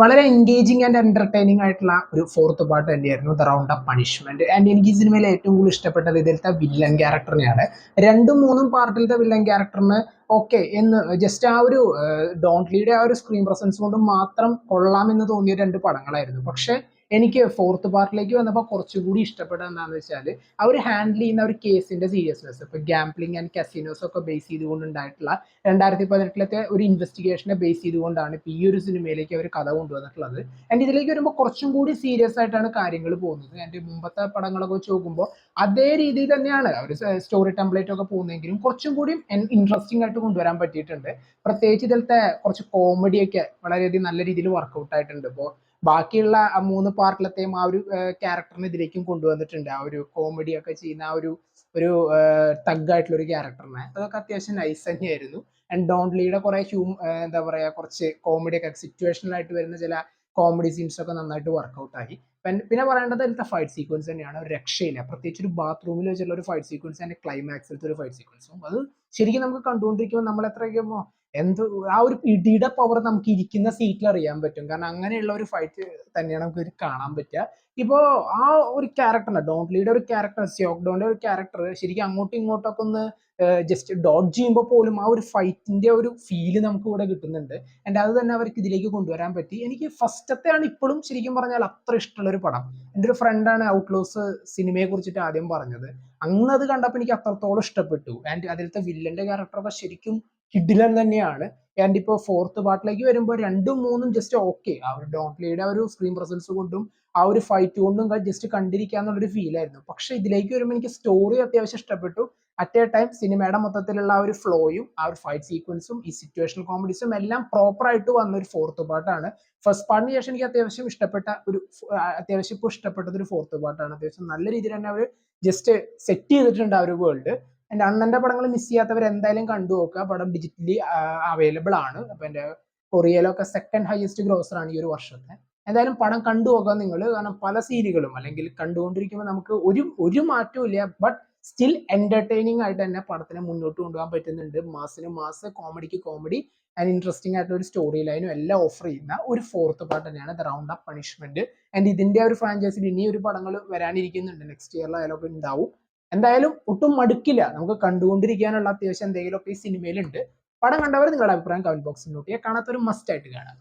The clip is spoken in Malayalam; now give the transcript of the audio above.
വളരെ എൻഗേജിങ് ആൻഡ് എന്റർടൈനിങ് ആയിട്ടുള്ള ഒരു ഫോർത്ത് പാർട്ട് തന്നെയായിരുന്നു the round of punishment. And എനിക്ക് ഈ സിനിമയിൽ ഏറ്റവും കൂടുതൽ ഇഷ്ടപ്പെട്ടത് ഇതിലത്തെ വില്ലൻ ക്യാരക്ടറിനെയാണ്. രണ്ടും മൂന്നും പാർട്ടിലത്തെ വില്ലൻ ക്യാരക്ടറിന് ഓക്കെ എന്ന് ജസ്റ്റ് ആ ഒരു ഡോണ്ട് ലീയുടെ ആ ഒരു സ്ക്രീൻ പ്രസൻസ് കൊണ്ട് മാത്രം കൊള്ളാമെന്ന് തോന്നിയ രണ്ട് പടങ്ങളായിരുന്നു. പക്ഷെ എനിക്ക് ഫോർത്ത് പാർട്ടിലേക്ക് വന്നപ്പോൾ കുറച്ചുകൂടി ഇഷ്ടപ്പെട്ടത് എന്താണെന്ന് വെച്ചാൽ അവർ ഹാൻഡിൽ ചെയ്യുന്ന ഒരു കേസിന്റെ സീരിയസ്നെസ്. ഇപ്പൊ ഗാംബ്ലിംഗ് ആൻഡ് കസിനോസ് ഒക്കെ ബേസ് ചെയ്തുകൊണ്ട് ഉണ്ടായിട്ടുള്ള 2018 ഒരു ഇൻവെസ്റ്റിഗേഷനെ ബേസ് ചെയ്തുകൊണ്ടാണ് ഇപ്പൊ ഈ ഒരു സിനിമയിലേക്ക് അവർ കഥ കൊണ്ടുവന്നിട്ടുള്ളത്. ആൻഡ് ഇതിലേക്ക് വരുമ്പോൾ കുറച്ചും കൂടി സീരിയസ് ആയിട്ടാണ് കാര്യങ്ങൾ പോകുന്നത്. ആൻഡ് മുമ്പത്തെ പടങ്ങളൊക്കെ വെച്ച് നോക്കുമ്പോൾ അതേ രീതിയിൽ തന്നെയാണ് അവർ സ്റ്റോറി ടെംപ്ലേറ്റ് ഒക്കെ പോകുന്നതെങ്കിലും കുറച്ചും കൂടി ഇൻട്രസ്റ്റിംഗ് ആയിട്ട് കൊണ്ടുവരാൻ പറ്റിയിട്ടുണ്ട്. പ്രത്യേകിച്ച് ഇതിലത്തെ കുറച്ച് കോമഡിയൊക്കെ വളരെയധികം നല്ല രീതിയിൽ വർക്കൗട്ട് ആയിട്ടുണ്ട്. ഇപ്പോൾ ബാക്കിയുള്ള ആ മൂന്ന് പാർട്ടിലത്തെയും ആ ഒരു ക്യാരക്ടറിനെ ഇതിലേക്കും കൊണ്ടുവന്നിട്ടുണ്ട്. ആ ഒരു കോമഡി ഒക്കെ ചെയ്യുന്ന ആ ഒരു തഗ്ഗായിട്ടുള്ള ഒരു ക്യാരക്ടറിനെ, അതൊക്കെ അത്യാവശ്യം നൈസ് തന്നെയായിരുന്നു. ആൻഡ് ഡോണ്ട് ലീയുടെ കുറെ എന്താ പറയാ കുറച്ച് കോമഡി ഒക്കെ സിറ്റുവേഷണൽ ആയിട്ട് വരുന്ന ചില കോമഡി സീൻസ് ഒക്കെ നന്നായിട്ട് വർക്കൗട്ട് ആയി. പിന്നെ പറയേണ്ടത് അതിലത്തെ ഫൈറ്റ് സീക്വൻസ് തന്നെയാണ്. ഒരു രക്ഷയില്ല. പ്രത്യേകിച്ച് ഒരു ബാത്റൂമിൽ വെച്ചുള്ള ഒരു ഫൈറ്റ് സീക്വൻസ്, അതിന്റെ ക്ലൈമാക്സിലത്തെ ഒരു ഫൈറ്റ് സീക്വൻസും അത് ശരിക്കും നമുക്ക് കണ്ടുകൊണ്ടിരിക്കുമ്പോൾ നമ്മൾ എത്രയൊക്കെ എന്ത് ആ ഒരു ഇടിയുടെ പവർ നമുക്ക് ഇരിക്കുന്ന സീറ്റിൽ അറിയാൻ പറ്റും. കാരണം അങ്ങനെയുള്ള ഒരു ഫൈറ്റ് തന്നെയാണ് നമുക്ക് ഇത് കാണാൻ പറ്റുക. ഇപ്പോ ആ ഒരു ക്യാരക്ടറിന് ഡോണ്ട് ലീയുടെ ഒരു ക്യാരക്ടർ, സിയോക്ഡോന്റെ ഒരു ക്യാരക്ടർ ശരിക്കും അങ്ങോട്ടും ഇങ്ങോട്ടൊക്കെ ഒന്ന് ജസ്റ്റ് ഡോഡ്ജ് ചെയ്യുമ്പോൾ പോലും ആ ഒരു ഫൈറ്റിന്റെ ഒരു ഫീല് നമുക്ക് ഇവിടെ കിട്ടുന്നുണ്ട്. ആൻഡ് അത് തന്നെ അവർക്ക് ഇതിലേക്ക് കൊണ്ടുവരാൻ പറ്റി. എനിക്ക് ഫസ്റ്റത്തെയാണ് ഇപ്പോഴും ശരിക്കും പറഞ്ഞാൽ അത്ര ഇഷ്ടമുള്ള ഒരു പടം. എൻ്റെ ഒരു ഫ്രണ്ടാണ് ഔട്ട്ലോസ് സിനിമയെ കുറിച്ചിട്ട് ആദ്യം പറഞ്ഞത്. അന്ന് അത് കണ്ടപ്പോൾ എനിക്ക് അത്രത്തോളം ഇഷ്ടപ്പെട്ടു. ആൻഡ് അതിലത്തെ വില്ലന്റെ ക്യാരക്ടറൊക്കെ ശരിക്കും ഹിഡിലൻ തന്നെയാണ്. ആൻഡ് ഇപ്പോൾ ഫോർത്ത് പാർട്ടിലേക്ക് വരുമ്പോൾ രണ്ടും മൂന്നും ജസ്റ്റ് ഓക്കെ, ആ ഒരു ഡോണ്ട് ലീയുടെ ഒരു സ്ക്രീൻ പ്രസൻസ് കൊണ്ടും ആ ഒരു ഫൈറ്റ് കൊണ്ടും ജസ്റ്റ് കണ്ടിരിക്കാന്നുള്ളൊരു ഫീൽ ആയിരുന്നു. പക്ഷെ ഇതിലേക്ക് വരുമ്പോൾ എനിക്ക് സ്റ്റോറി അത്യാവശ്യം ഇഷ്ടപ്പെട്ടു. അറ്റ് എ ടൈം സിനിമയുടെ മൊത്തത്തിലുള്ള ആ ഒരു ഫ്ലോയും ആ ഒരു ഫൈറ്റ് സീക്വൻസും ഈ സിറ്റുവേഷണൽ കോമഡീസും എല്ലാം പ്രോപ്പർ ആയിട്ട് വന്ന ഒരു ഫോർത്ത് പാർട്ടാണ്. ഫസ്റ്റ് പാർട്ടിന് ശേഷം എനിക്ക് അത്യാവശ്യം ഇഷ്ടപ്പെട്ട ഒരു അത്യാവശ്യം ഇപ്പോൾ ഇഷ്ടപ്പെട്ടത് ഒരു ഫോർത്ത് പാർട്ടാണ്. അത്യാവശ്യം നല്ല രീതിയിൽ തന്നെ അവർ ജസ്റ്റ് സെറ്റ് ചെയ്തിട്ടുണ്ട് ആ ഒരു വേൾഡ്. എൻ്റെ അണ്ണന്റെ പടങ്ങൾ മിസ് ചെയ്യാത്തവർ എന്തായാലും കണ്ടു നോക്കുക. പടം ഡിജിറ്റലി അവൈലബിൾ ആണ്. അപ്പൊ എൻ്റെ കൊറിയയിലൊക്കെ സെക്കൻഡ് ഹയസ്റ്റ് ഗ്രോസർ ആണ് ഈ ഒരു വർഷത്തെ. എന്തായാലും പടം കണ്ടു നോക്കാം നിങ്ങൾ. കാരണം പല സീനുകളും അല്ലെങ്കിൽ കണ്ടുകൊണ്ടിരിക്കുമ്പോൾ നമുക്ക് ഒരു മാറ്റവും ഇല്ല, ബട്ട് സ്റ്റിൽ എന്റർടൈനിങ് ആയിട്ട് തന്നെ പടത്തിനെ മുന്നോട്ട് കൊണ്ടുപോകാൻ പറ്റുന്നുണ്ട്. മാസിന് മാസ്, കോമഡിക്ക് കോമഡി ആൻഡ് ഇൻട്രസ്റ്റിംഗ് ആയിട്ടുള്ള ഒരു സ്റ്റോറി ലൈനും എല്ലാം ഓഫർ ചെയ്യുന്ന ഒരു ഫോർത്ത് പാർട്ട് തന്നെയാണ് the round of punishment. And ഇതിന്റെ ഒരു ഫ്രാഞ്ചൈസിൽ ഇനി ഒരു പടങ്ങൾ വരാനിരിക്കുന്നുണ്ട്. നെക്സ്റ്റ് ഇയറിലായാലൊക്കെ ഉണ്ടാവും. എന്തായാലും ഒട്ടും മടുക്കില്ല, നമുക്ക് കണ്ടുകൊണ്ടിരിക്കാനുള്ള അത്യാവശ്യം എന്തെങ്കിലുമൊക്കെ ഈ സിനിമയിലുണ്ട്. പടം കണ്ടവർ നിങ്ങളുടെ അഭിപ്രായം കമന്റ് ബോക്സിൽ നോട്ട് ചെയ്യുക. കാണാത്തൊരു മസ്റ്റ് ആയിട്ട് കാണാം.